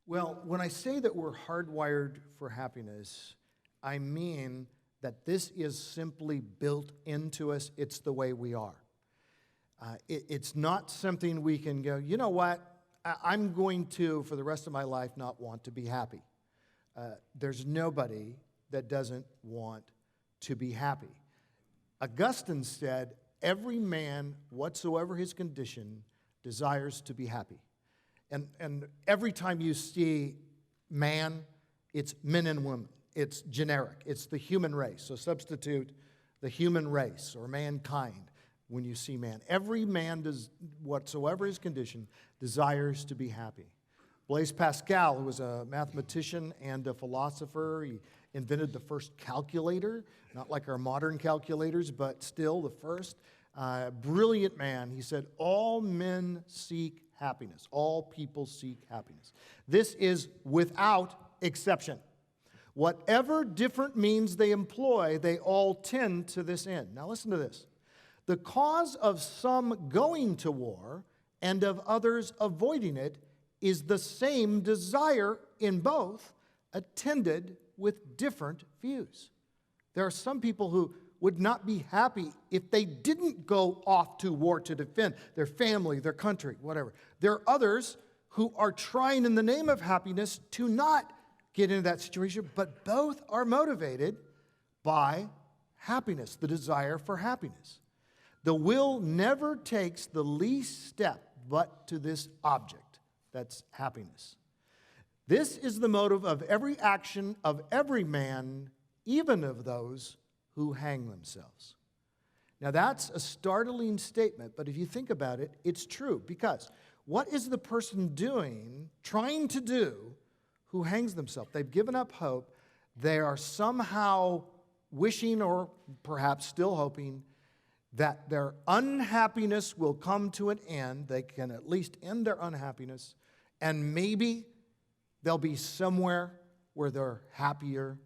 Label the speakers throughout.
Speaker 1: Well, when I say that we're hardwired for happiness, I mean that this is simply built into us. It's the way we are. It's not something we can go, you know what, I'm going to, for the rest of my life, not want to be happy. There's nobody that doesn't want to be happy. Augustine said, every man, whatsoever his condition, desires to be happy. And every time you see man, it's men and women. It's generic. It's the human race. So substitute the human race or mankind when you see man. Every man, does whatsoever his condition, desires to be happy. Blaise Pascal, who was a mathematician and a philosopher, he invented the first calculator, not like our modern calculators, but still the first. Brilliant man. He said, all men seek happiness. All people seek happiness. This is without exception. Whatever different means they employ, they all tend to this end. Now listen to this. The cause of some going to war and of others avoiding it is the same desire in both, attended with different views. There are some people who would not be happy if they didn't go off to war to defend their family, their country, whatever. There are others who are trying in the name of happiness to not get into that situation, but both are motivated by happiness, the desire for happiness. The will never takes the least step but to this object, that's happiness. This is the motive of every action of every man, even of those who hang themselves. Now that's a startling statement, but if you think about it, it's true. Because what is the person doing, trying to do, who hangs themselves? They've given up hope. They are somehow wishing, or perhaps still hoping, that their unhappiness will come to an end. They can at least end their unhappiness, and maybe they'll be somewhere where they're happier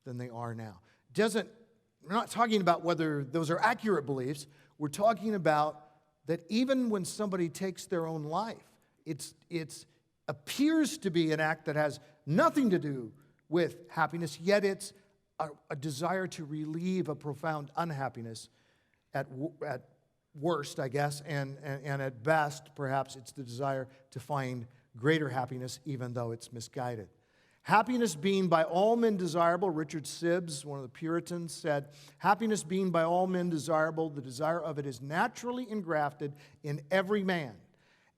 Speaker 1: than they are now. We're not talking about whether those are accurate beliefs. We're talking about that even when somebody takes their own life, it appears to be an act that has nothing to do with happiness, yet it's a desire to relieve a profound unhappiness at worst, I guess, and at best, perhaps it's the desire to find greater happiness, even though it's misguided. Happiness being by all men desirable, Richard Sibbes, one of the Puritans, said, happiness being by all men desirable, the desire of it is naturally engrafted in every man,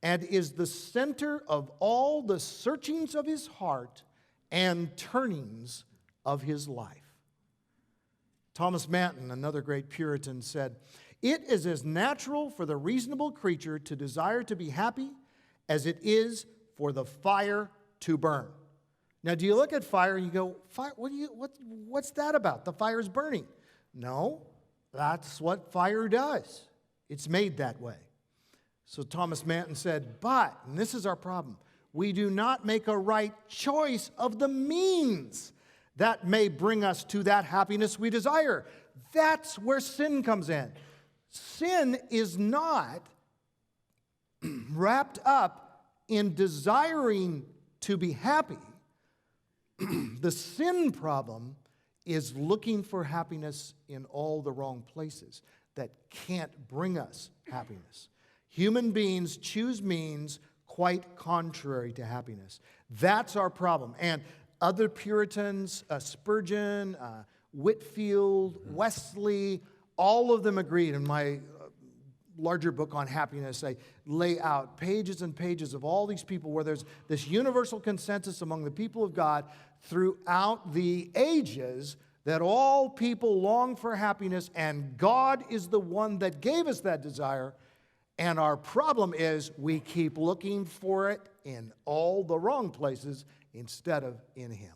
Speaker 1: and is the center of all the searchings of his heart and turnings of his life. Thomas Manton, another great Puritan, said, it is as natural for the reasonable creature to desire to be happy as it is for the fire to burn. Now, do you look at fire and you go, fire, what's that about? The fire's burning. No, that's what fire does. It's made that way. So Thomas Manton said, but, and this is our problem, we do not make a right choice of the means that may bring us to that happiness we desire. That's where sin comes in. Sin is not wrapped up in desiring to be happy. The sin problem is looking for happiness in all the wrong places that can't bring us happiness. Human beings choose means quite contrary to happiness. That's our problem. And other Puritans, Spurgeon, Whitefield, Wesley, all of them agreed. In my larger book on happiness, I lay out pages and pages of all these people where there's this universal consensus among the people of God throughout the ages that all people long for happiness, and God is the one that gave us that desire. And our problem is we keep looking for it in all the wrong places instead of in Him.